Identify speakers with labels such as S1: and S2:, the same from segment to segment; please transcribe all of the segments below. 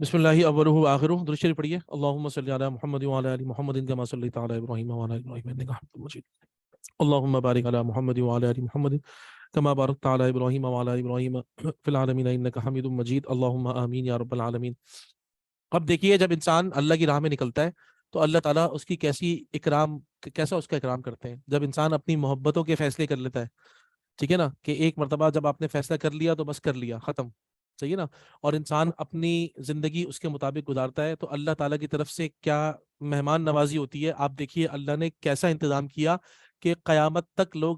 S1: بسم اللہ اولہ وآخرہ، درود شریف پڑھیے۔ اللہم صلی علی محمد وعلی آل محمد کما صلیت علی ابراہیم وعلی آل ابراہیم انک حمید مجید۔ اللہم بارک علی محمد وعلی آل محمد کما بارکت علی ابراہیم وعلی آل ابراہیم فی العالمین انک حمید مجید۔ اللہم آمین یا رب العالمین۔ اب دیکھیے، جب انسان اللہ کی راہ میں نکلتا ہے تو اللہ تعالیٰ اس کی کیسا اس کا اکرام کرتے ہیں۔ جب انسان اپنی محبتوں کے فیصلے کر لیتا ہے، ٹھیک ہے نا، کہ ایک مرتبہ جب آپ نے فیصلہ کر لیا تو بس کر لیا، ختم، صحیح ہے نا، اور انسان اپنی زندگی اس کے مطابق گزارتا ہے، تو اللہ تعالیٰ کی طرف سے کیا مہمان نوازی ہوتی ہے۔ آپ دیکھیے اللہ نے کیسا انتظام کیا کہ قیامت تک لوگ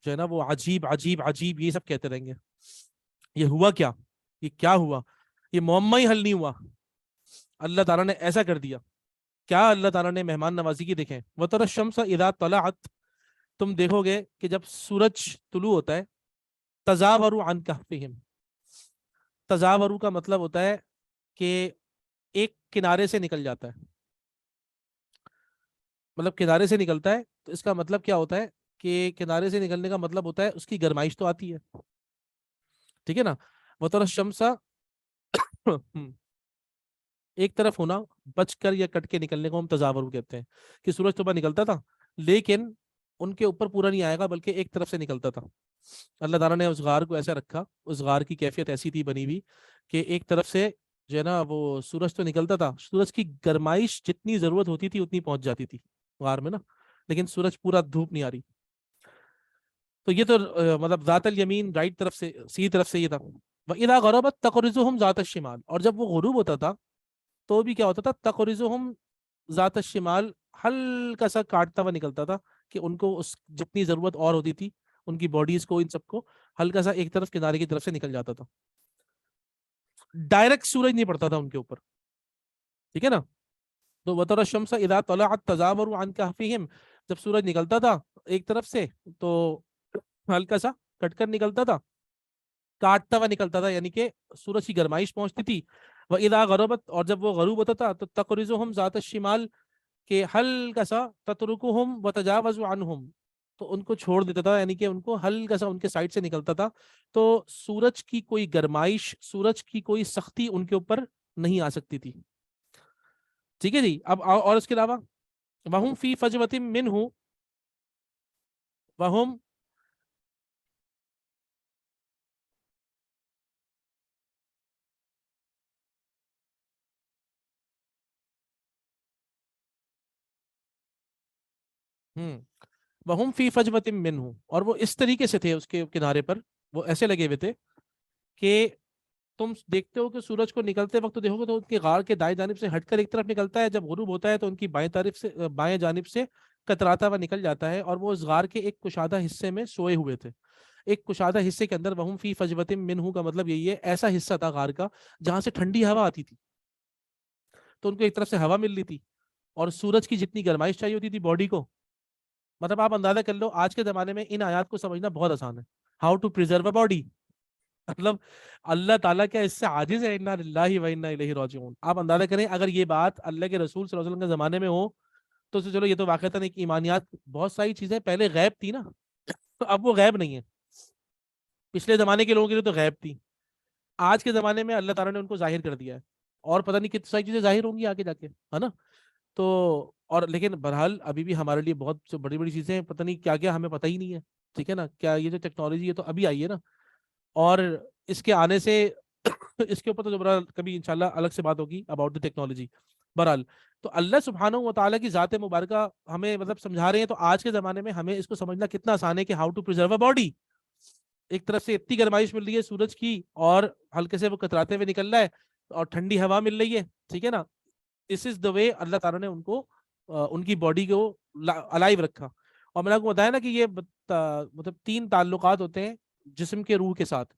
S1: جو ہے نا وہ عجیب عجیب عجیب یہ سب کہتے رہیں گے، یہ ہوا کیا، یہ کیا ہوا، یہ معمہ ہی حل نہیں ہوا، اللہ تعالیٰ نے ایسا کر دیا۔ کیا اللہ تعالیٰ نے مہمان نوازی کی، دیکھیں وَتَرَى الشَّمْسَ إِذَا طَلَعَتْ، تم دیکھو گے کہ جب سورج طلوع ہوتا ہے، تَزَاوَرُوا عَنْ كَهْفِهِمْ، تزاورو کا مطلب ہوتا ہے کہ ایک کنارے سے نکل جاتا ہے، مطلب کنارے سے نکلتا ہے، تو اس کا مطلب کیا ہوتا ہے کہ کنارے سے نکلنے کا مطلب ہوتا ہے اس کی گرمائش تو آتی ہے، ٹھیک ہے نا۔ وَتَرَى الشَّمْسَ ایک طرف ہونا، بچ کر یا کٹ کے نکلنے کو ہم تزاورو کہتے ہیں، کہ سورج صبح نکلتا تھا لیکن ان کے اوپر پورا نہیں آئے گا بلکہ ایک طرف سے نکلتا تھا۔ اللہ تعالیٰ نے اس غار کو ایسا رکھا، اس غار کی کیفیت ایسی تھی بنی ہوئی کہ ایک طرف سے جو ہے نا وہ سورج تو نکلتا تھا، سورج کی گرمائش جتنی ضرورت ہوتی تھی اتنی پہنچ جاتی تھی غار میں نا، لیکن سورج پورا دھوپ نہیں آ رہی۔ تو یہ تو مطلب ذات الیمین، رائٹ طرف سے، سیدھی طرف سے یہ تھا۔ وَإِذَا غَرَبَتْ تَقْرِضُهُمْ ذَاتَ الشِّمَالِ، اور جب وہ غروب ہوتا تھا تو بھی کیا ہوتا تھا، تَقْرِضُهُمْ ذات الشمال، ہلکا سا کاٹتا ہوا نکلتا تھا کہ ان کو اس جتنی ضرورت اور ہوتی تھی ان کی باڈیز کو، ان سب کو ہلکا سا ایک طرف کنارے کی طرف سے نکل جاتا تھا، ڈائریکٹ سورج نہیں پڑتا تھا ان کے اوپر، ٹھیک ہے نا۔ تو وَتَرَى الشَّمْسَ إِذَا طَلَعَتْ تَزَاوَرُوا عَنْ كَهْفِهِمْ، جب سورج نکلتا تھا ایک طرف سے تو ہلکا سا کٹ کر نکلتا تھا، کاٹتا ہوا نکلتا تھا، یعنی کہ سورج کی گرمائش پہنچتی تھی۔ وَإِذَا غَرَبَتْ، اور جب وہ غروب ہوتا تھا تو تَقْرِضُهُمْ ذَاتَ الشِّمَالِ، کہ ہلکا سا تَتْرُكُهُمْ وَتَجَاوَزُ عَنْهُمْ، تو ان کو چھوڑ دیتا تھا، یعنی کہ ان کو ہلکا سا ان کے سائڈ سے نکلتا تھا، تو سورج کی کوئی گرمائش، سورج کی کوئی سختی ان کے اوپر نہیں آ سکتی تھی، ٹھیک ہے جی۔ اب اور اس کے علاوہ وَهُمْ فِي فَجْوَةٍ مِّنْهُ، وَهُمْ وَهُمْ فِي فَجْوَةٍ مِّنْهُ، اور وہ اس طریقے سے تھے اس کے کنارے پر، وہ ایسے لگے ہوئے تھے کہ تم دیکھتے ہو کہ سورج کو نکلتے وقت تو دیکھو گے تو ان کے غار کے دائیں جانب سے ہٹ کر ایک طرف نکلتا ہے، جب غروب ہوتا ہے تو ان کی بائیں جانب سے کتراتا ہوا نکل جاتا ہے، اور وہ اس غار کے ایک کشادہ حصے میں سوئے ہوئے تھے، ایک کشادہ حصے کے اندر۔ وہم فی فجوۃ منہ کا مطلب یہی ہے، ایسا حصہ تھا غار کا جہاں سے ٹھنڈی ہوا آتی تھی، تو ان کو ایک طرف سے ہوا مل رہی تھی اور سورج کی جتنی گرمائش چاہیے ہوتی تھی باڈی کو، مطلب آپ اندازہ کر لو آج کے زمانے میں ان آیات کو سمجھنا بہت آسان ہے، how to preserve a body, مطلب اللہ تعالیٰ کیا اس سے عاجز ہے؟ انا للہ و انا الیہ راجعون۔ آپ اندازہ کریں اگر یہ بات اللہ کے رسول صلی اللہ علیہ وسلم کے زمانے میں ہو تو چلو یہ تو واقعتاً ایک ایمانیات، بہت ساری چیزیں پہلے غیب تھی نا، تو اب وہ غیب نہیں ہے، پچھلے زمانے کے لوگوں کے لیے تو غیب تھی، آج کے زمانے میں اللہ تعالیٰ نے ان کو ظاہر کر دیا ہے، اور پتہ نہیں کتنی ساری چیزیں ظاہر ہوں گی آگے جا کے، ہے نا۔ تو اور لیکن بہرحال ابھی بھی ہمارے لیے بہت بڑی بڑی چیزیں ہیں، پتہ نہیں کیا کیا ہمیں پتہ ہی نہیں ہے، ٹھیک ہے نا، کیا یہ جو ٹیکنالوجی ہے تو ابھی آئی ہے نا، اور اس کے آنے سے اس کے اوپر تو دوبارہ کبھی انشاءاللہ الگ سے بات ہوگی اباؤٹ دی ٹیکنالوجی۔ بہرحال تو اللہ سبحانہ و تعالیٰ کی ذات مبارکہ ہمیں مطلب سمجھا رہے ہیں، تو آج کے زمانے میں ہمیں اس کو سمجھنا کتنا آسان ہے کہ how to preserve a body. ایک طرف سے اتنی گرمائش مل رہی ہے سورج کی اور ہلکے سے وہ کتراتے ہوئے نکل رہا ہے اور ٹھنڈی ہوا مل رہی ہے، ٹھیک ہے نا، دس از دا وے اللہ تعالیٰ نے ان کو ان کی باڈی کو الائیو رکھا۔ اور میں نے آپ کو بتایا نا کہ یہ مطلب 3 تعلقات ہوتے ہیں جسم کے روح کے ساتھ،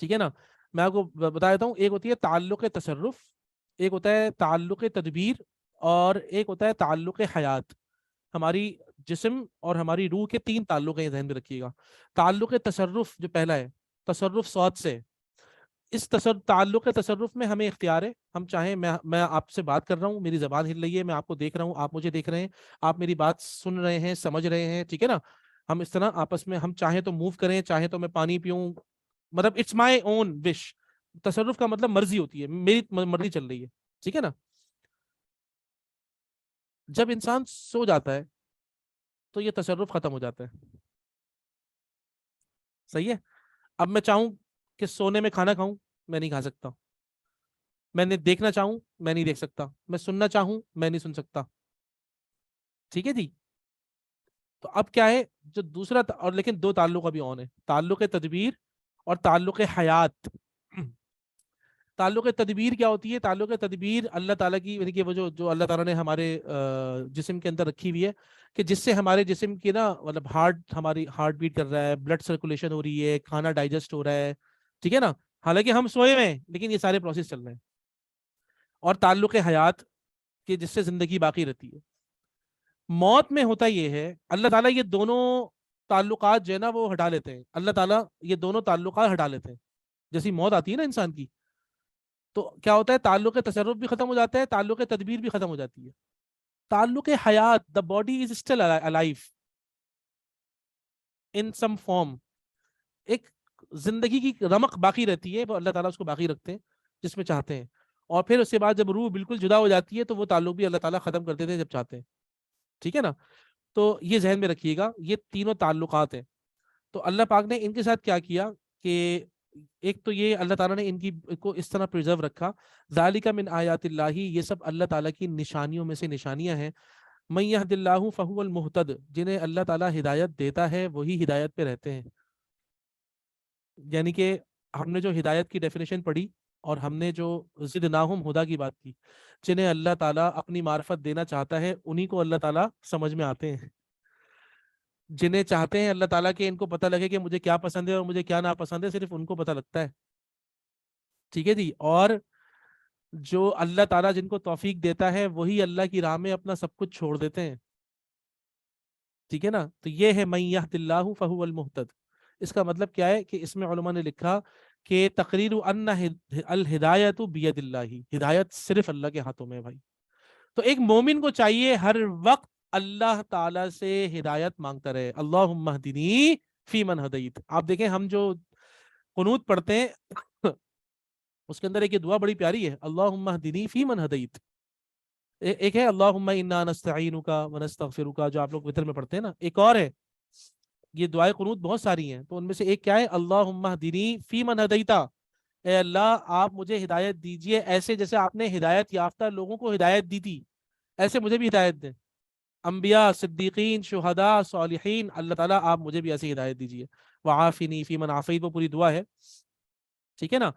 S1: ٹھیک ہے نا۔ میں آپ کو بتا دیتا ہوں، ایک ہوتی ہے تعلق تصرف، ایک ہوتا ہے تعلق تدبیر، اور ایک ہوتا ہے تعلق حیات۔ ہماری جسم اور ہماری روح کے 3 تعلق ہیں، ذہن میں رکھیے گا۔ تعلق تصرف جو پہلا ہے، تصرف صوت سے، اس تعلق تصرف میں ہمیں اختیار ہے، ہم چاہیں میں آپ سے بات کر رہا ہوں، میری زبان ہل رہی ہے، میں آپ کو دیکھ رہا ہوں، آپ مجھے دیکھ رہے ہیں، آپ میری بات سن رہے ہیں، سمجھ رہے ہیں، ٹھیک ہے نا، ہم اس طرح آپس میں ہم چاہیں تو موو کریں، چاہیں تو میں پانی پیوں، مطلب اٹس مائی اون وش، تصرف کا مطلب مرضی ہوتی ہے، میری مرضی چل رہی ہے، ٹھیک ہے نا. جب انسان سو جاتا ہے تو یہ تصرف ختم ہو جاتا ہے. صحیح ہے. اب میں چاہوں کہ سونے میں کھانا کھاؤں، میں نہیں کھا سکتا. میں نے دیکھنا چاہوں، میں نہیں دیکھ سکتا. میں سننا چاہوں، میں نہیں سن سکتا. ٹھیک ہے جی. تو اب کیا ہے جو دوسرا اور لیکن دو تعلق ابھی آن ہے، تعلق تدبیر اور تعلق حیات. تعلق تدبیر کیا ہوتی ہے؟ تعلق تدبیر اللہ تعالیٰ کی، یعنی کہ وہ جو اللہ تعالیٰ نے ہمارے جسم کے اندر رکھی ہوئی ہے، کہ جس سے ہمارے جسم کی نا مطلب ہماری ہارٹ بیٹ کر رہا ہے، بلڈ سرکولیشن ہو رہی ہے، کھانا ڈائجسٹ ہو رہا ہے. ٹھیک ہے نا. حالانکہ ہم سوئے ہوئے ہیں لیکن یہ سارے پروسیس چل رہے ہیں. اور تعلق حیات کہ جس سے زندگی باقی رہتی ہے. موت میں ہوتا یہ ہے اللہ تعالیٰ یہ دونوں تعلقات جو ہے نا وہ ہٹا لیتے ہیں. اللہ تعالیٰ یہ دونوں تعلقات ہٹا لیتے ہیں. جیسی موت آتی ہے نا انسان کی، تو کیا ہوتا ہے؟ تعلق تصرف بھی ختم ہو جاتا ہے، تعلق تدبیر بھی ختم ہو جاتی ہے. تعلق حیات، the body is still alive in some form. ایک زندگی کی رمق باقی رہتی ہے، وہ اللہ تعالیٰ اس کو باقی رکھتے ہیں جس میں چاہتے ہیں. اور پھر اس کے بعد جب روح بالکل جدا ہو جاتی ہے تو وہ تعلق بھی اللہ تعالیٰ ختم کر دیتے ہیں جب چاہتے ہیں. ٹھیک ہے نا. تو یہ ذہن میں رکھیے گا، یہ تینوں تعلقات ہیں. تو اللہ پاک نے ان کے ساتھ کیا کیا کہ ایک تو یہ اللہ تعالیٰ نے ان کی کو اس طرح پرزرو رکھا. ذالک من آیات اللہ، یہ سب اللہ تعالیٰ کی نشانیوں میں سے نشانیاں ہیں. من یہد اللہ فہو المہتد، جنہیں اللہ تعالیٰ ہدایت دیتا ہے وہی ہدایت پہ رہتے ہیں. یعنی کہ ہم نے جو ہدایت کی ڈیفینیشن پڑھی اور ہم نے جو زدناہم ہدا کی بات کی، جنہیں اللہ تعالیٰ اپنی معرفت دینا چاہتا ہے انہی کو اللہ تعالیٰ سمجھ میں آتے ہیں. جنہیں چاہتے ہیں اللہ تعالیٰ کہ ان کو پتہ لگے کہ مجھے کیا پسند ہے اور مجھے کیا ناپسند ہے، صرف ان کو پتہ لگتا ہے. ٹھیک ہے جی. اور جو اللہ تعالیٰ جن کو توفیق دیتا ہے وہی اللہ کی راہ میں اپنا سب کچھ چھوڑ دیتے ہیں. ٹھیک ہے نا. تو یہ ہے من یہد اللہ فہو المہتد. اس کا مطلب کیا ہے کہ اس میں علماء نے لکھا کہ تقریر ان الہدایت بید اللہ، ہدایت صرف اللہ کے ہاتھوں میں ہے بھائی. تو ایک مومن کو چاہیے ہر وقت اللہ تعالیٰ سے ہدایت مانگتا رہے. اللہم اہدنی فی من ہدیت. آپ دیکھیں ہم جو قنوت پڑھتے ہیں اس کے اندر ایک یہ دعا بڑی پیاری ہے، اللہم اہدنی فی من ہدیت. ایک ہے اللہم انا نستعینک ونستغفرک جو آپ لوگ وتر میں پڑھتے ہیں نا. ایک اور ہے، یہ دعائیں قنوت بہت ساری ہیں، تو ان میں سے ایک کیا ہے؟ اللہم اہدنی فی من ہدیتا. اے اللہ آپ مجھے ہدایت دیجئے ایسے جیسے آپ نے ہدایت یافتہ لوگوں کو ہدایت دی تھی، ایسے مجھے بھی ہدایت دیں. انبیاء، صدیقین، شہداء، صالحین، اللہ تعالیٰ آپ مجھے بھی ایسی ہدایت دیجیے. وعافنی فی من عافیت، وہ پوری دعا ہے. ٹھیک ہے نا.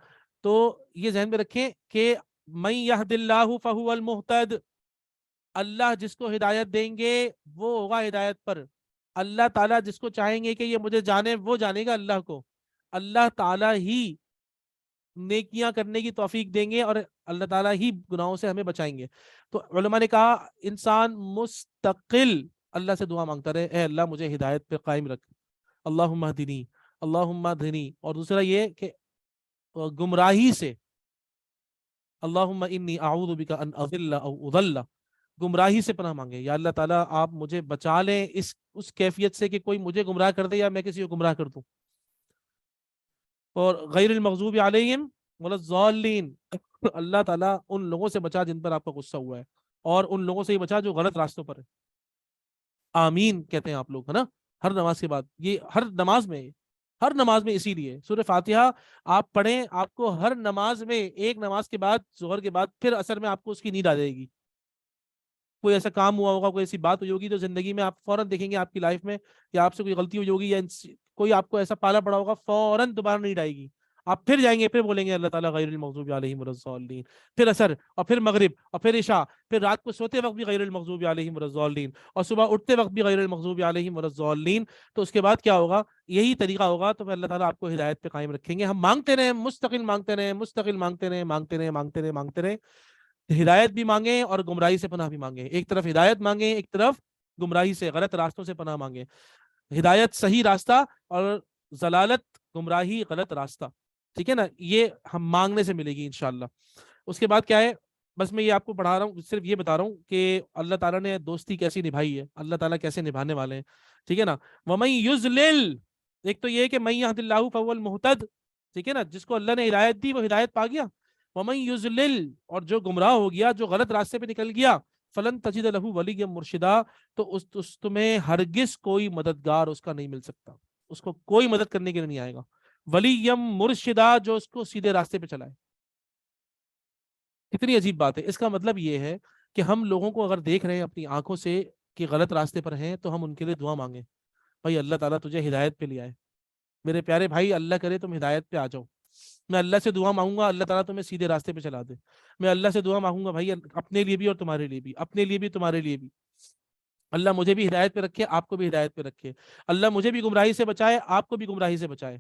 S1: تو یہ ذہن میں رکھیں کہ من یہد اللہ فہو المہتد، اللہ جس کو ہدایت دیں گے وہ ہوگا ہدایت پر. اللہ تعالیٰ جس کو چاہیں گے کہ یہ مجھے جانے وہ جانے گا اللہ کو. اللہ تعالیٰ ہی نیکیاں کرنے کی توفیق دیں گے اور اللہ تعالیٰ ہی گناہوں سے ہمیں بچائیں گے. تو علماء نے کہا انسان مستقل اللہ سے دعا مانگتا رہے، اے اللہ مجھے ہدایت پہ قائم رکھ، اللہم اہدنی، اللہم اہدنی. اور دوسرا یہ کہ گمراہی سے، اللہم انی اعوذ بک ان اضل او اضل، گمراہی سے پناہ مانگے. یا اللہ تعالیٰ آپ مجھے بچا لیں اس کیفیت سے کہ کوئی مجھے گمراہ کر دے یا میں کسی کو گمراہ کر دوں. اور غیر المغضوب علیہم ولا الضالین، اللہ تعالیٰ ان لوگوں سے بچا جن پر آپ کا غصہ ہوا ہے، اور ان لوگوں سے ہی بچا جو غلط راستوں پر ہے. آمین کہتے ہیں آپ لوگ، ہے نا، ہر نماز کے بعد. یہ ہر نماز میں اسی لیے سورہ فاتحہ آپ پڑھیں، آپ کو ہر نماز میں، ایک نماز کے بعد ظہر کے بعد پھر عصر میں آپ کو اس کی نیند آ جائے گی. کوئی ایسا کام ہوا ہوگا، کوئی ایسی بات ہوئی ہوگی تو زندگی میں آپ فوراً دیکھیں گے آپ کی لائف میں، یا آپ سے کوئی غلطی ہوئی ہوگی یا کوئی آپ کو ایسا پالا پڑا ہوگا، فوراً دوبارہ نہیں آئے گی. آپ پھر جائیں گے، پھر بولیں گے اللہ تعالیٰ غیر المغضوب علیہم ولا الضالین، پھر عصر، اور پھر مغرب، اور پھر عشاء، پھر رات کو سوتے وقت بھی غیر المغضوب علیہم ولا الضالین، اور صبح اٹھتے وقت بھی غیر المغضوب علیہم ولا الضالین. تو اس کے بعد کیا ہوگا؟ یہی طریقہ ہوگا. تو پھر اللہ تعالیٰ آپ کو ہدایت پہ قائم رکھیں گے. ہم مانگتے رہیں، مستقل مانگتے رہیں، مستقل مانگتے رہیں، مانگتے رہیں، مانگتے رہیں، مانگتے رہیں. ہدایت بھی مانگیں اور گمراہی سے پناہ بھی مانگیں. ایک طرف ہدایت مانگیں، ایک طرف گمراہی سے، غلط راستوں سے پناہ مانگیں. ہدایت صحیح راستہ اور ضلالت گمراہی غلط راستہ. ٹھیک ہے نا. یہ ہم مانگنے سے ملے گی انشاءاللہ. اس کے بعد کیا ہے؟ بس میں یہ آپ کو پڑھا رہا ہوں، صرف یہ بتا رہا ہوں کہ اللہ تعالیٰ نے دوستی کیسی نبھائی ہے، اللہ تعالیٰ کیسے نبھانے والے ہیں. ٹھیک ہے نا. وَمَن يُضْلِلْ، ایک تو یہ کہ من یہد اللہ فہو المہتد، ٹھیک ہے نا, جس کو اللہ نے ہدایت دی وہ ہدایت پا گیا. ومن یضلل, اور جو گمراہ ہو گیا, جو غلط راستے پہ نکل گیا, فلن تجد لہ ولیا مرشدا, تو اس تمہیں ہرگز کوئی مددگار اس کا نہیں مل سکتا, اس کو کوئی مدد کرنے کے لیے نہیں آئے گا. ولیم مرشدہ, جو اس کو سیدھے راستے پہ چلائے. کتنی عجیب بات ہے. اس کا مطلب یہ ہے کہ ہم لوگوں کو اگر دیکھ رہے ہیں اپنی آنکھوں سے کہ غلط راستے پر ہیں, تو ہم ان کے لیے دعا مانگیں, بھائی اللہ تعالیٰ تجھے ہدایت پہ لے آئے. میرے پیارے بھائی, اللہ کرے تم ہدایت پہ آ جاؤ. میں اللہ سے دعا مانگوں گا اللہ تعالیٰ تمہیں سیدھے راستے پہ چلا دے. میں اللہ سے دعا مانگوں گا بھائی, اپنے لیے بھی اور تمہارے لیے بھی, اپنے لیے بھی تمہارے لیے بھی, اللہ مجھے بھی ہدایت پہ رکھے, آپ کو بھی ہدایت پہ رکھے. اللہ مجھے بھی گمراہی سے بچائے, آپ کو بھی گمراہی سے بچائے.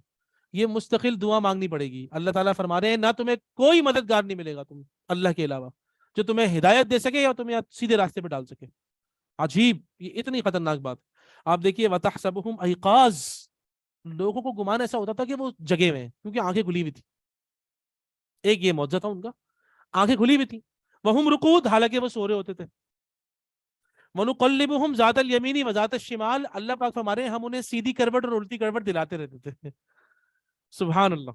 S1: یہ مستقل دعا مانگنی پڑے گی. اللہ تعالیٰ فرما رہے ہیں نہ تمہیں کوئی مددگار نہیں ملے گا تم اللہ کے علاوہ, جو تمہیں ہدایت دے سکے یا تمہیں سیدھے راستے پہ ڈال سکے. عجیب, یہ اتنی خطرناک بات. آپ دیکھیے وَتَحْسَبُهُمْ ایقاظ, لوگوں کو گمان ایسا ہوتا تھا کہ وہ جگے ہوئے ہیں کیونکہ آنکھیں کھلی ہوئی تھی. ایک یہ معجزہ تھا ان کا, آنکھیں کھلی ہوئی تھی. وَهُمْ رُقُودٌ, حالانکہ وہ سو رہے ہوتے تھے. وَنُقَلِّبُهُمْ ذَاتَ الْيَمِينِ وَذَاتَ الشِّمَالِ, اللہ پاک فرما رہے ہیں ہم انہیں سیدھی کروٹ اور الٹی کروٹ دلاتے رہتے تھے. سبحان اللہ.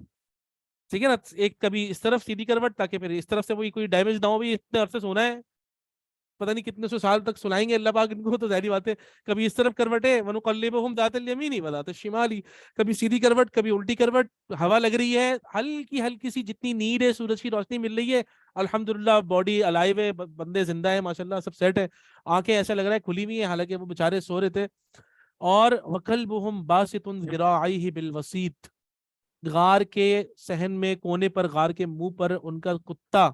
S1: ٹھیک ہے نا, ایک کبھی اس طرف سیدھی کروٹ تاکہ پھر اس طرف سے وہی کوئی ڈیمیج نہ ہو. بھی اتنے عرصے سونا ہے, پتہ نہیں کتنے سو سال تک سلائیں گے اللہ پاک ان کو, تو ظاہری بات ہے کبھی اس طرف کروٹ ہے وَنُقَلِّبُهُمْ ذَاتَ الْيَمِينِ وَذَاتَ الشِّمَالِ, کبھی سیدھی کروٹ کبھی الٹی کروٹ. ہوا لگ رہی ہے ہلکی ہلکی سی, جتنی نیڈ ہے سورج کی روشنی مل رہی ہے, الحمدللہ باڈی الائیو ہے, بندے زندہ ہے, ماشاءاللہ سب سیٹ ہے. آنکھیں ایسا لگ رہا ہے کھلی ہوئی ہیں, حالانکہ وہ بےچارے سو رہے تھے. اور وَكَلْبُهُمْ بَاسِطٌ ذِرَاعَيْهِ بِالْوَسِيطِ, غار کے صحن میں کونے پر, غار کے منہ پر ان کا کتا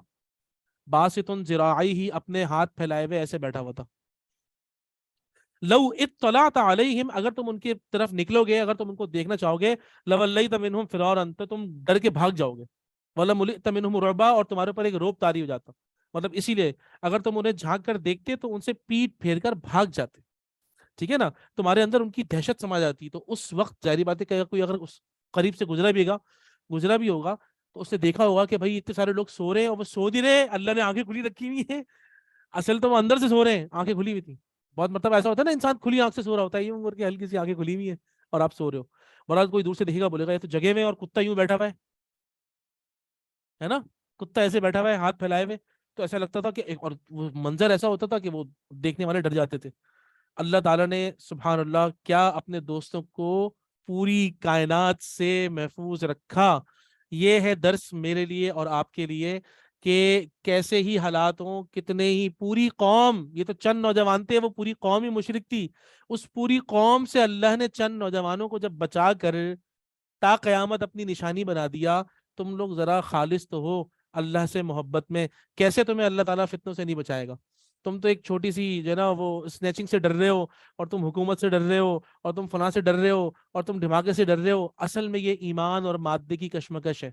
S1: باسطن ذراعی ہی, اپنے ہاتھ پھیلائے ہوئے ایسے بیٹھا ہوا تھا. لو اطلعت علیہم, اگر تم ان کی طرف نکلو گے, اگر تم ان کو دیکھنا چاہو گے, لولیت منہم فرارا, تو تم ڈر کے بھاگ جاؤ گے. ولملئت منہم رعبا, اور تمہارے اوپر ایک روب طاری ہو جاتا. مطلب اسی لیے اگر تم انہیں جھانک کر دیکھتے تو ان سے پیٹ پھیر کر بھاگ جاتے. ٹھیک ہے نا, تمہارے اندر ان کی دہشت سما جاتی. تو اس وقت ظاہری بات ہے کہ کوئی اگر اس قریب سے گزرا بھی ہوگا تو اس نے دیکھا ہوگا کہ بھائی اتنے سارے لوگ سو رہے ہیں, اور وہ سو نہیں رہے, اللہ نے آنکھیں کھلی رکھی ہوئی ہیں. اصل تو وہ اندر سے سو رہے ہیں, آنکھیں کھلی ہوئی تھی. بہت مطلب ایسا ہوتا ہے نا, انسان کھلی آنکھ سے سو رہا ہوتا ہے, یہ عمر کی ہلکی سی آنکھیں کھلی ہوئی ہیں اور آپ سو رہے ہو. مراد کوئی دور سے دیکھے گا بولے گا یہ تو جگہ میں, اور کتا یوں بیٹھا ہوا ہے نا, کتا ایسے بیٹھا ہوا ہے ہاتھ پھیلائے ہوئے. تو ایسا لگتا تھا کہ اور وہ منظر ایسا ہوتا تھا کہ وہ دیکھنے والے ڈر جاتے تھے. اللہ تعالیٰ نے سبحان اللہ کیا اپنے دوستوں کو پوری کائنات سے محفوظ رکھا. یہ ہے درس میرے لیے اور آپ کے لیے کہ کیسے ہی حالات ہوں, کتنے ہی پوری قوم, یہ تو چند نوجوان تھے, وہ پوری قوم ہی مشرک تھی, اس پوری قوم سے اللہ نے چند نوجوانوں کو جب بچا کر تا قیامت اپنی نشانی بنا دیا. تم لوگ ذرا خالص تو ہو اللہ سے محبت میں, کیسے تمہیں اللہ تعالیٰ فتنوں سے نہیں بچائے گا. تم تو ایک چھوٹی سی جو ہے نا وہ اسنیچنگ سے ڈر رہے ہو, اور تم حکومت سے ڈر رہے ہو, اور تم فلاں سے ڈر رہے ہو, اور تم دھماکے سے ڈر رہے ہو. اصل میں یہ ایمان اور مادے کی کشمکش ہے.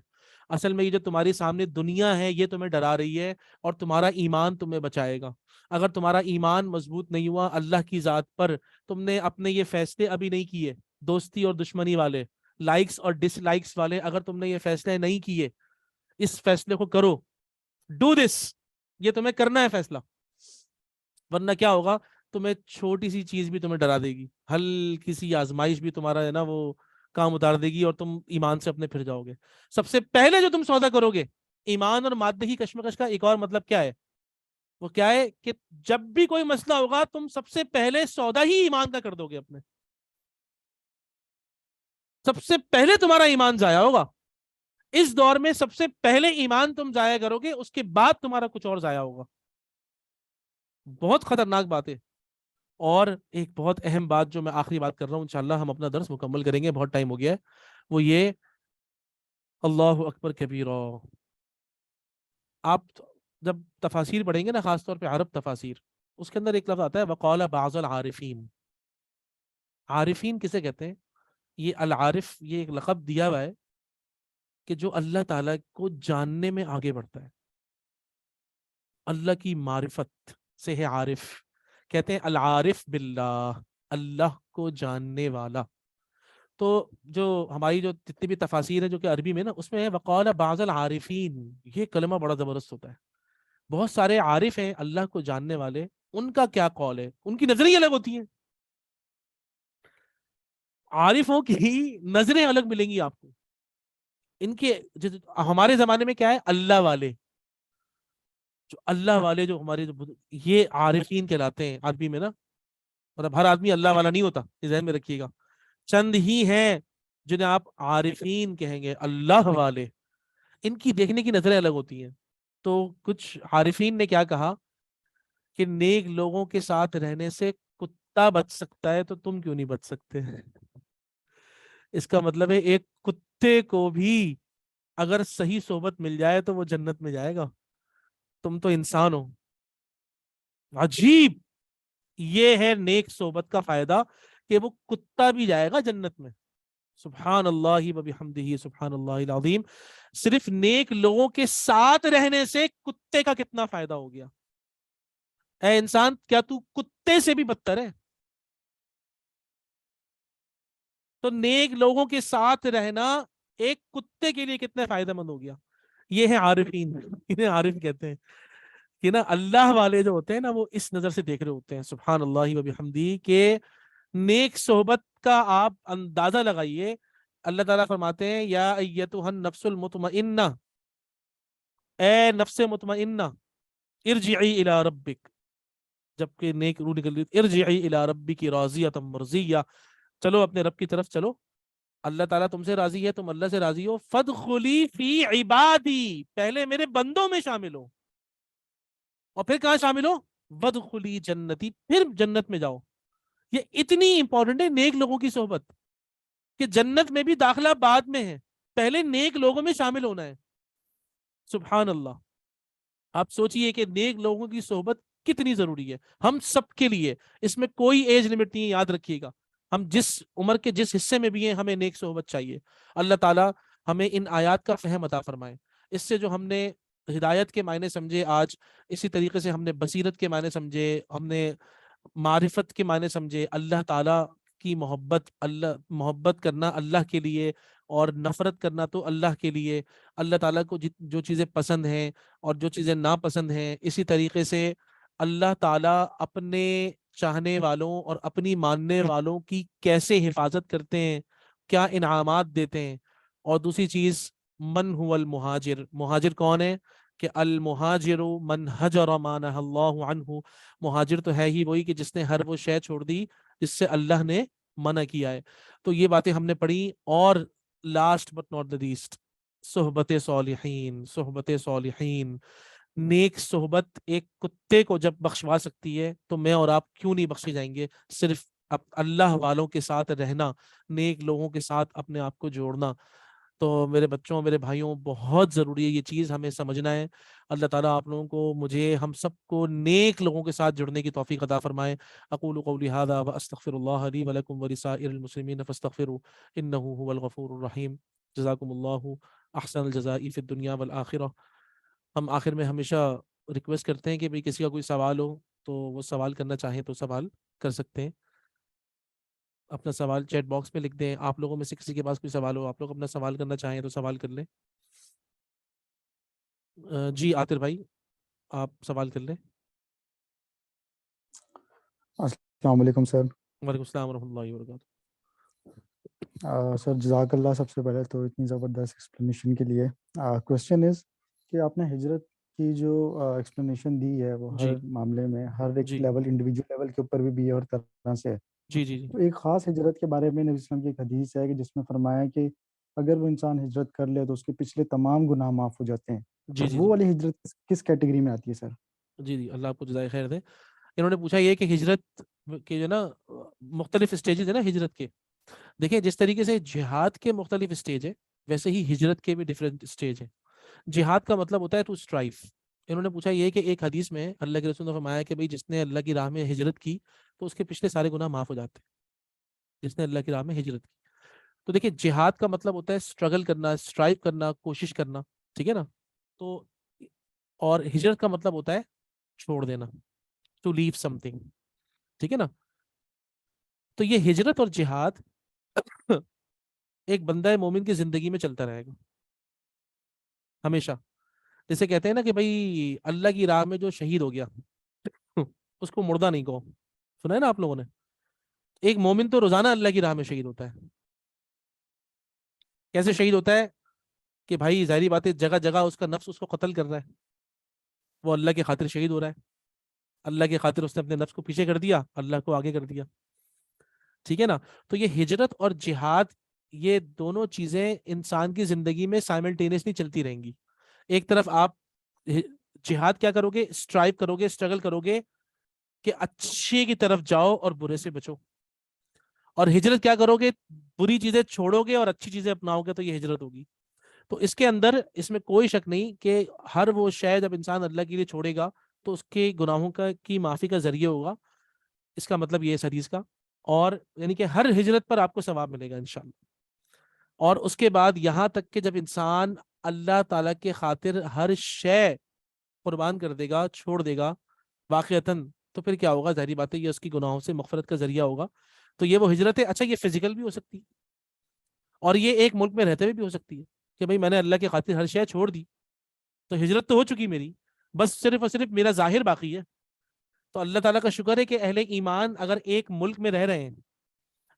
S1: اصل میں یہ جو تمہاری سامنے دنیا ہے یہ تمہیں ڈرا رہی ہے, اور تمہارا ایمان تمہیں بچائے گا. اگر تمہارا ایمان مضبوط نہیں ہوا اللہ کی ذات پر, تم نے اپنے یہ فیصلے ابھی نہیں کیے, دوستی اور دشمنی والے, لائکس اور ڈس لائکس والے, اگر تم نے یہ فیصلے نہیں کیے, اس فیصلے کو کرو. ڈو دس, یہ تمہیں کرنا ہے فیصلہ, ورنہ کیا ہوگا, تمہیں چھوٹی سی چیز بھی تمہیں ڈرا دے گی, ہلکی سی آزمائش بھی تمہارا ہے نا وہ کام اتار دے گی, اور تم ایمان سے اپنے پھر جاؤ گے. سب سے پہلے جو تم سودا کرو گے, ایمان اور مادے کی کشمکش کا ایک اور مطلب کیا ہے, وہ کیا ہے کہ جب بھی کوئی مسئلہ ہوگا تم سب سے پہلے سودا ہی ایمان کا کر دو گے اپنے. سب سے پہلے تمہارا ایمان ضائع ہوگا اس دور میں, سب سے پہلے ایمان تم ضائع کرو گے, اس کے بعد تمہارا کچھ اور ضائع ہوگا. بہت خطرناک بات ہے. اور ایک بہت اہم بات جو میں آخری بات کر رہا ہوں, انشاءاللہ ہم اپنا درس مکمل کریں گے, بہت ٹائم ہو گیا ہے, وہ یہ اللہ اکبر کبیرہ. آپ جب تفاسیر پڑھیں گے نا, خاص طور پہ عرب تفاسیر, اس کے اندر ایک لفظ آتا ہے وقال بعض العارفین. عارفین کسے کہتے ہیں؟ یہ العارف یہ ایک لقب دیا ہوا ہے کہ جو اللہ تعالیٰ کو جاننے میں آگے بڑھتا ہے, اللہ کی معرفت سے ہے عارف. کہتے ہیں العارف باللہ, اللہ کو جاننے والا. تو جو ہماری جو جتنی بھی تفاسیر ہے جو کہ عربی میں نا, اس میں ہے وقال بعض العارفین, یہ کلمہ بڑا زبردست ہوتا ہے. بہت سارے عارف ہیں اللہ کو جاننے والے, ان کا کیا قول ہے, ان کی نظریں الگ ہوتی ہیں. عارفوں کی نظریں الگ ملیں گی آپ کو. ان کے ہمارے زمانے میں کیا ہے، اللہ والے، جو اللہ والے جو ہمارے یہ عارفین کہلاتے ہیں عربی میں نا. مطلب ہر آدمی اللہ والا نہیں ہوتا، یہ ذہن میں رکھیے گا. چند ہی ہیں جنہیں آپ عارفین کہیں گے، اللہ والے. ان کی دیکھنے کی نظریں الگ ہوتی ہیں. تو کچھ عارفین نے کیا کہا کہ نیک لوگوں کے ساتھ رہنے سے کتا بچ سکتا ہے تو تم کیوں نہیں بچ سکتے. اس کا مطلب ہے ایک کتے کو بھی اگر صحیح صحبت مل جائے تو وہ جنت میں جائے گا. تم تو انسان ہو. عجیب. یہ ہے نیک صحبت کا فائدہ کہ وہ کتا بھی جائے گا جنت میں. سبحان اللہ و بحمدہ سبحان اللہ العظیم. صرف نیک لوگوں کے ساتھ رہنے سے کتے کا کتنا فائدہ ہو گیا. اے انسان، کیا تو کتے سے بھی بدتر ہے؟ تو نیک لوگوں کے ساتھ رہنا ایک کتے کے لیے کتنا فائدہ مند ہو گیا. یہ ہے عارفین. انہیں عارف کہتے ہیں کہ نا اللہ والے جو ہوتے ہیں نا وہ اس نظر سے دیکھ رہے ہوتے ہیں. سبحان اللہ و بحمدی. کہ نیک صحبت کا آپ اندازہ لگائیے. اللہ تعالیٰ فرماتے ہیں یا ایتھا النفس المطمئنہ، اے نفس مطمئنہ، ارجعی الی ربک. جبکہ نیک روح نکل رہی، ارجعی الی ربک راضیۃ مرضیہ، چلو اپنے رب کی طرف چلو. اللہ تعالیٰ تم سے راضی ہے، تم اللہ سے راضی ہو. فادخلی فی عبادی، پہلے میرے بندوں میں شامل ہو، اور پھر کہاں شامل ہو؟ وادخلی جنتی، پھر جنت میں جاؤ. یہ اتنی امپورٹنٹ ہے نیک لوگوں کی صحبت کہ جنت میں بھی داخلہ بعد میں ہے، پہلے نیک لوگوں میں شامل ہونا ہے. سبحان اللہ. آپ سوچئے کہ نیک لوگوں کی صحبت کتنی ضروری ہے ہم سب کے لیے. اس میں کوئی ایج لمٹ نہیں ہے، یاد رکھیے گا. ہم جس عمر کے جس حصے میں بھی ہیں ہمیں نیک صحبت چاہیے. اللہ تعالیٰ ہمیں ان آیات کا فہم عطا فرمائے. اس سے جو ہم نے ہدایت کے معنی سمجھے آج، اسی طریقے سے ہم نے بصیرت کے معنی سمجھے، ہم نے معرفت کے معنی سمجھے. اللہ تعالیٰ کی محبت، اللہ محبت کرنا اللہ کے لیے اور نفرت کرنا تو اللہ کے لیے. اللہ تعالیٰ کو جو چیزیں پسند ہیں اور جو چیزیں ناپسند ہیں، اسی طریقے سے اللہ تعالیٰ اپنے چاہنے والوں اور اپنی ماننے والوں کی کیسے حفاظت کرتے ہیں، کیا انعامات دیتے ہیں. اور دوسری چیز، من هو المہاجر، مہاجر کون ہے؟ کہ المہاجر من حجر ما نہى اللہ عنہ. مہاجر تو ہے ہی وہی کہ جس نے ہر وہ شے چھوڑ دی جس سے اللہ نے منع کیا ہے. تو یہ باتیں ہم نے پڑھی. اور last but not the least, صحبت صالحین. صحبت صالحین، نیک صحبت ایک کتے کو جب بخشوا سکتی ہے تو میں اور آپ کیوں نہیں بخشے جائیں گے. صرف اللہ والوں کے ساتھ رہنا، نیک لوگوں کے ساتھ اپنے آپ کو جوڑنا. تو میرے بچوں، میرے بھائیوں، بہت ضروری ہے یہ چیز ہمیں سمجھنا ہے. اللہ تعالیٰ آپ لوگوں کو، مجھے، ہم سب کو نیک لوگوں کے ساتھ جڑنے کی توفیق عطا فرمائے. اقول قولی ھذا واستغفر اللہ لی ولکم ولسائر المسلمین فاستغفروا انہ هو الغفور الرحیم. جزاکم اللہ احسن الجزاء فی الدنیا والآخرہ. ہم آخر میں ہمیشہ ریکویسٹ کرتے ہیں کہ بھئی کسی کا کوئی سوال ہو تو وہ سوال کرنا چاہیں تو سوال کر سکتے ہیں. اپنا سوال چیٹ باکس میں لکھ دیں. آپ لوگوں میں سے کسی کے پاس کوئی سوال ہو، آپ لوگ اپنا سوال کرنا چاہیں تو سوال کر لیں. جی عاطر بھائی، آپ سوال کر لیں.
S2: السلام علیکم سر.
S1: وعلیکم السلام ورحمۃ اللہ وبرکاتہ.
S2: سر جزاک اللہ سب سے پہلے تو اتنی زبردست ایکسپلینیشن کے لیے. کوشچن از کہ آپ نے ہجرت کی جو ایکسپلینیشن دی ہے وہ ہر
S1: جی
S2: معاملے میں ہر ایک
S1: جی
S2: لیول، انڈیویجول لیول کے اوپر بھی ہے اور طرح سے ہے.
S1: جی جی جی
S2: تو ایک خاص ہجرت کے بارے میں نبی اسلام کی ایک حدیث ہے کہ جس میں فرمایا کہ اگر وہ انسان ہجرت کر لے تو اس کے پچھلے تمام گناہ معاف ہو جاتے ہیں.
S1: جی
S2: تو
S1: جی
S2: وہ
S1: جی
S2: والی ہجرت کس کیٹیگری میں آتی ہے سر؟
S1: جی جی اللہ آپ کو جزائے خیر دے. انہوں نے پوچھا یہ کہ ہجرت کے جو نا مختلف اسٹیجز ہیں نا ہجرت کے. دیکھیں جس طریقے سے جہاد کے مختلف اسٹیج ہے ویسے ہی ہجرت کے بھی ڈفرینٹ اسٹیج ہیں. جہاد کا مطلب ہوتا ہے ٹو اسٹرائف. انہوں نے پوچھا یہ کہ ایک حدیث میں اللہ کے رسول نے فرمایا کہ بھئی جس نے اللہ کی راہ میں ہجرت کی تو اس کے پچھلے سارے گناہ معاف ہو جاتے ہیں، جس نے اللہ کی راہ میں ہجرت کی. تو دیکھیں جہاد کا مطلب ہوتا ہے اسٹرگل کرنا، اسٹرائیو کرنا، کوشش کرنا. ٹھیک ہے نا. تو اور ہجرت کا مطلب ہوتا ہے چھوڑ دینا، ٹو لیو سم تھنگ. ٹھیک ہے نا. تو یہ ہجرت اور جہاد ایک بندہ مومن کی زندگی میں چلتا رہے گا ہمیشہ. جیسے کہتے ہیں نا کہ بھئی اللہ کی راہ میں جو شہید ہو گیا اس کو مردہ نہیں کہو. سنا ہے نا آپ لوگوں نے. ایک مومن تو روزانہ اللہ کی راہ میں شہید ہوتا ہے. کیسے شہید ہوتا ہے؟ کہ بھائی ظاہری بات ہے جگہ جگہ اس کا نفس اس کو قتل کر رہا ہے، وہ اللہ کی خاطر شہید ہو رہا ہے، اللہ کی خاطر اس نے اپنے نفس کو پیچھے کر دیا، اللہ کو آگے کر دیا، ٹھیک ہے نا؟ تو یہ ہجرت اور جہاد، یہ دونوں چیزیں انسان کی زندگی میں سائملٹینیسلی چلتی رہیں گی۔ ایک طرف آپ جہاد کیا کرو گے، اسٹرائیو کرو گے، اسٹرگل کرو گے کہ اچھے کی طرف جاؤ اور برے سے بچو، اور ہجرت کیا کرو گے، بری چیزیں چھوڑو گے اور اچھی چیزیں اپناؤ گے، تو یہ ہجرت ہوگی۔ تو اس کے اندر اس میں کوئی شک نہیں کہ ہر وہ شے جب انسان اللہ کے لیے چھوڑے گا تو اس کے گناہوں کی معافی کا ذریعہ ہوگا، اس کا مطلب یہ ہے اس حدیث کا، اور یعنی کہ ہر ہجرت پر آپ کو ثواب ملے گا انشاءاللہ۔ اور اس کے بعد یہاں تک کہ جب انسان اللہ تعالیٰ کے خاطر ہر شے قربان کر دے گا، چھوڑ دے گا واقعتاً، تو پھر کیا ہوگا، ظاہری بات ہے یہ اس کی گناہوں سے مغفرت کا ذریعہ ہوگا۔ تو یہ وہ ہجرت ہے۔ اچھا، یہ فزیکل بھی ہو سکتی ہے اور یہ ایک ملک میں رہتے ہوئے بھی ہو سکتی ہے کہ بھئی میں نے اللہ کی خاطر ہر شے چھوڑ دی، تو ہجرت تو ہو چکی میری، بس صرف اور صرف میرا ظاہر باقی ہے۔ تو اللہ تعالیٰ کا شکر ہے کہ اہل ایمان اگر ایک ملک میں رہ رہے ہیں،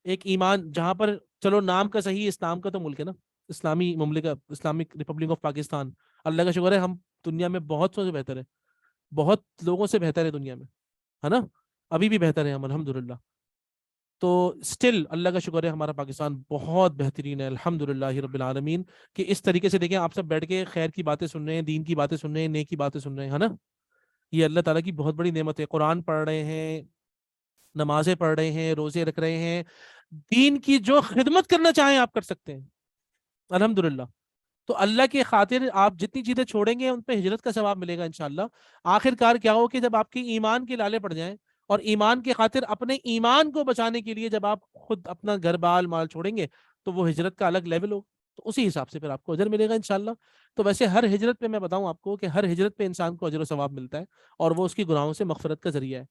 S1: ایک ایمان جہاں پر، چلو نام کا صحیح اسلام کا تو ملک ہے نا، اسلامی مملکت، اسلامک ریپبلک آف پاکستان، اللہ کا شکر ہے ہم دنیا میں بہت سے بہتر ہے، بہت لوگوں سے بہتر ہے دنیا میں، ہے نا، ابھی بھی بہتر ہے ہم الحمدللہ۔ تو سٹل اللہ کا شکر ہے ہمارا پاکستان بہت بہترین ہے الحمدللہ رب العالمین، کہ اس طریقے سے دیکھیں آپ سب بیٹھ کے خیر کی باتیں سن رہے ہیں، دین کی باتیں سن رہے ہیں، نیک کی باتیں سن رہے ہیں، ہے نا، یہ اللہ تعالیٰ کی بہت بڑی نعمت ہے۔ قرآن پڑھ رہے ہیں، نمازیں پڑھ رہے ہیں، روزے رکھ رہے ہیں، دین کی جو خدمت کرنا چاہیں آپ کر سکتے ہیں الحمدللہ۔ تو اللہ کی خاطر آپ جتنی چیزیں چھوڑیں گے ان پہ ہجرت کا ثواب ملے گا انشاءاللہ۔ آخر کار کیا ہو کہ جب آپ کی ایمان کے لالے پڑ جائیں اور ایمان کی خاطر اپنے ایمان کو بچانے کے لیے جب آپ خود اپنا گھر بال مال چھوڑیں گے تو وہ ہجرت کا الگ لیول ہو، تو اسی حساب سے پھر آپ کو اجر ملے گا انشاءاللہ۔ تو ویسے ہر ہجرت پہ میں بتاؤں آپ کو کہ ہر ہجرت پہ انسان کو اجر و ثواب ملتا ہے، اور وہ اس کی گناہوں سے مغفرت کا ذریعہ ہے،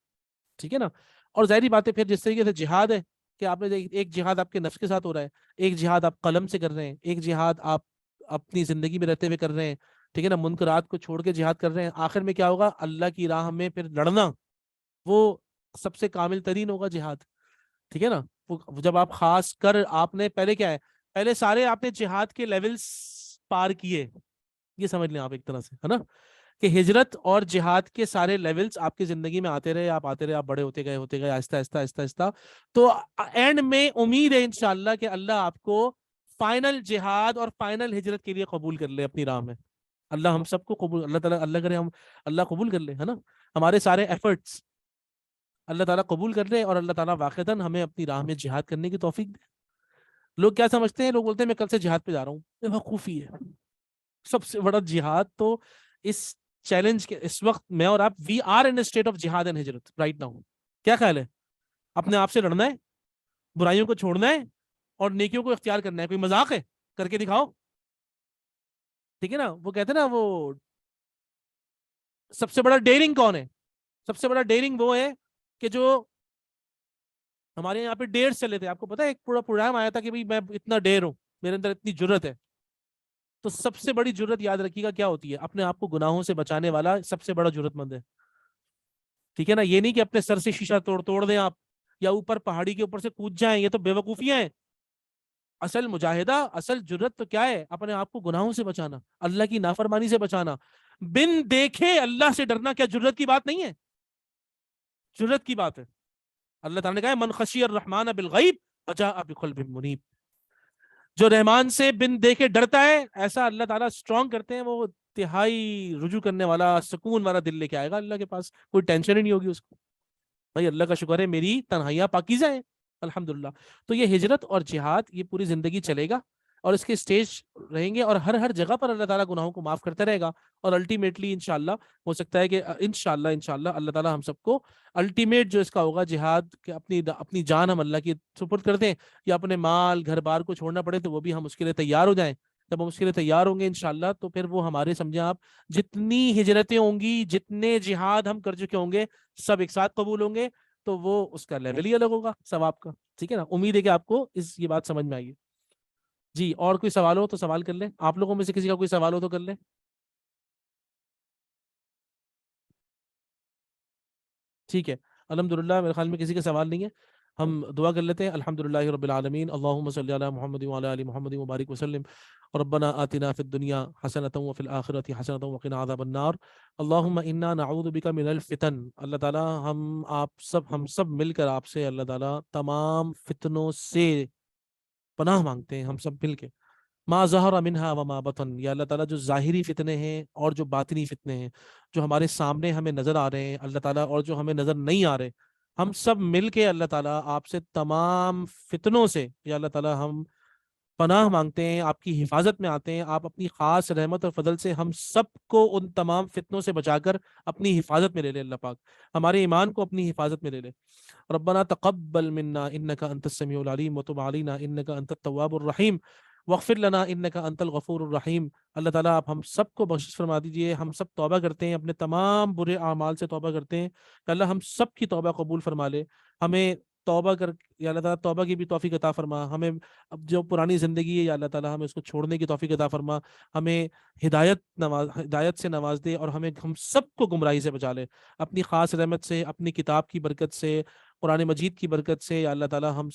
S1: ٹھیک ہے نا۔ اور ظاہری بات ہے پھر جس طریقے سے جہاد ہے کہ آپ نے ایک جہاد آپ کے نفس کے ساتھ ہو رہا ہے، ایک جہاد آپ قلم سے کر رہے ہیں، ایک جہاد آپ اپنی زندگی میں رہتے ہوئے کر رہے ہیں، ٹھیک ہے نا، منکرات کو چھوڑ کے جہاد کر رہے ہیں، آخر میں کیا ہوگا، اللہ کی راہ میں پھر لڑنا وہ سب سے کامل ترین ہوگا جہاد، ٹھیک ہے نا۔ جب آپ خاص کر آپ نے پہلے کیا ہے، پہلے سارے آپ نے جہاد کے لیولز پار کیے، یہ سمجھ لیں آپ ایک طرح سے، ہے نا، کہ ہجرت اور جہاد کے سارے لیولز آپ کی زندگی میں آتے رہے، آپ آتے رہے، آپ بڑے ہوتے گئے آہستہ آہستہ آہستہ آہستہ، تو اینڈ میں امید ہے انشاءاللہ کہ اللہ آپ کو فائنل جہاد اور فائنل ہجرت کے لیے قبول کر لے اپنی راہ میں۔ اللہ ہم سب کو قبول، اللہ تعالیٰ، اللہ کرے ہم، اللہ قبول کر لے، ہے نا، ہمارے سارے ایفرٹس اللہ تعالیٰ قبول کر لے، اور اللہ تعالیٰ واقعتاً ہمیں اپنی راہ میں جہاد کرنے کی توفیق دے۔ لوگ کیا سمجھتے ہیں، لوگ بولتے ہیں میں کل سے جہاد پہ جا رہا ہوں، یہ وقوفی ہے۔ سب سے بڑا جہاد تو اس چیلنج کے اس وقت میں اور آپ، we are in state of جہاد اینڈ ہجرت رائٹ ناؤ۔ کیا خیال ہے، اپنے آپ سے لڑنا ہے، برائیوں کو چھوڑنا ہے اور نیکیوں کو اختیار کرنا ہے، کوئی مذاق ہے، کر کے دکھاؤ، ٹھیک ہے نا۔ وہ کہتے ہیں نا، وہ سب سے بڑا ڈیرنگ کون ہے، سب سے بڑا ڈیرنگ وہ ہے کہ جو ہمارے یہاں پہ ڈیئر چلے تھے، آپ کو پتا ہے ایک پورا پروگرام آیا تھا کہ بھئی میں اتنا ڈیر ہوں، میرے اندر اتنی جرت ہے۔ تو سب سے بڑی جرت یاد رکھیے گا کیا ہوتی ہے، اپنے آپ کو گناہوں سے بچانے والا سب سے بڑا جرت مند ہے، ٹھیک ہے نا۔ یہ نہیں کہ اپنے سر سے شیشہ توڑ دیں آپ، یا اوپر پہاڑی کے اوپر سے کود جائیں، یہ تو بے وقوفیاں ہیں۔ اصل مجاہدہ، اصل جرت تو کیا ہے، اپنے آپ کو گناہوں سے بچانا، اللہ کی نافرمانی سے بچانا، بن دیکھے اللہ سے ڈرنا، کیا جرت کی بات نہیں ہے، جرت کی بات ہے۔ اللہ تعالیٰ نے کہا ہے من خشی الرحمن بالغیب وجاء بقلب منیب، جو رحمان سے بن دیکھے ڈرتا ہے، ایسا اللہ تعالیٰ اسٹرانگ کرتے ہیں، وہ انتہائی رجوع کرنے والا، سکون والا دل لے کے آئے گا اللہ کے پاس، کوئی ٹینشن ہی نہیں ہوگی اس کو۔ بھائی اللہ کا شکر ہے میری تنہائیاں پاکیزہ ہیں الحمدللہ۔ تو یہ ہجرت اور جہاد یہ پوری زندگی چلے گا، اور اس کے سٹیج رہیں گے، اور ہر جگہ پر اللہ تعالیٰ گناہوں کو معاف کرتا رہے گا، اور الٹیمیٹلی انشاءاللہ ہو سکتا ہے کہ انشاءاللہ اللہ تعالیٰ ہم سب کو الٹیمیٹ جو اس کا ہوگا جہاد کہ اپنی جان ہم اللہ کی سپرد کر دیں، یا اپنے مال گھر بار کو چھوڑنا پڑے تو وہ بھی ہم اس کے لیے تیار ہو جائیں۔ جب ہم اس کے لیے تیار ہوں گے انشاءاللہ تو پھر وہ ہمارے سمجھیں آپ جتنی ہجرتیں ہوں گی، جتنے جہاد ہم کر چکے ہوں گے، سب ایک ساتھ قبول ہوں گے، تو وہ اس کا لیول ہی الگ ہوگا ثواب کا، ٹھیک ہے نا۔ امید ہے کہ آپ کو یہ بات سمجھ میں آئی ہے۔ جی، اور کوئی سوال ہو تو سوال کر لیں، آپ لوگوں میں سے کسی کا کوئی سوال ہو تو کر لیں۔ ٹھیک ہے، الحمدللہ میرے خیال میں کسی کا سوال نہیں ہے، ہم دعا کر لیتے ہیں۔ الحمدللہ رب العالمین، اللہم صلی علی محمد وعلی آل محمد وبارک وسلم۔ ربنا آتنا فی الدنیا حسنۃ وفی الآخرۃ حسنۃ وقنا عذاب النار اللہم انا نعوذ بک من الفتن. اللہ تعالیٰ ہم سب مل کر آپ سے اللہ تعالیٰ تمام فتنوں سے پناہ مانگتے ہیں، ہم سب مل کے. ما ظہر منہا وما بطن، یا اللہ تعالیٰ جو ظاہری فتنے ہیں اور جو باطنی فتنے ہیں، جو ہمارے سامنے ہمیں نظر آ رہے ہیں اللہ تعالیٰ اور جو ہمیں نظر نہیں آ رہے، ہم سب مل کے اللہ تعالیٰ آپ سے تمام فتنوں سے یا اللہ تعالیٰ ہم پناہ مانگتے ہیں، آپ کی حفاظت میں آتے ہیں. آپ اپنی خاص رحمت اور فضل سے ہم سب کو ان تمام فتنوں سے بچا کر اپنی حفاظت میں لے لے. اللہ پاک ہمارے ایمان کو اپنی حفاظت میں لے لے. ربنا تقبل منا انك انت السميع العليم وتب علينا انك انت التواب الرحیم واغفر لنا انك انت الغفور الرحیم. اللہ تعالیٰ آپ ہم سب کو بخشش فرما دیجئے. ہم سب توبہ کرتے ہیں، اپنے تمام برے اعمال سے توبہ کرتے ہیں کہ اللہ ہم سب کی توبہ قبول فرما لے. ہمیں توبہ کر یا اللہ تعالیٰ توبہ کی بھی توفیق عطا فرما. ہمیں اب جو پرانی زندگی ہے یا اللہ تعالیٰ ہمیں اس کو چھوڑنے کی توفیق عطا فرما. ہمیں ہدایت سے نواز دے اور ہم سب کو گمراہی سے بچا لے اپنی خاص رحمت سے، اپنی کتاب کی برکت سے، قرآن مجید کی برکت سے. یا اللہ تعالیٰ ہم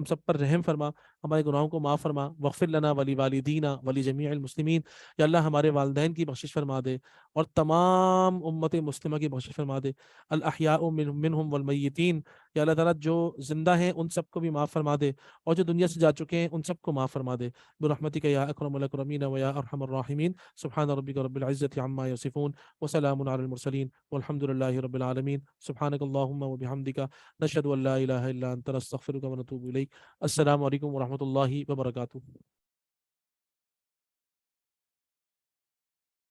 S1: سب پر رحم فرما، ہمارے گناہوں کو معاف فرما. واغفر لنا ولی والدینا ولی جمیع المسلمین. یا اللہ ہمارے والدین کی بخشش فرما دے اور تمام امت مسلمہ کی بخشش فرما دے. الاحیاء منہم والمیتین. یا اللہ تعالیٰ جو زندہ ہیں ان سب کو بھی معاف فرما دے اور جو دنیا سے جا چکے ہیں ان سب کو معاف فرما دے. برحمتک یا اکرم الاکرمین و یا ارحم الراحمین. سبحان ربک رب العزۃ عما یصفون وسلام علی المرسلین والحمد للہ رب العالمین. سبحانک اللہم و بحمدک نشہد ان لا الہ الا انت نستغفرک و نتوب الیک. السلام علیکم ورحمۃ اللہ وبرکاتہ.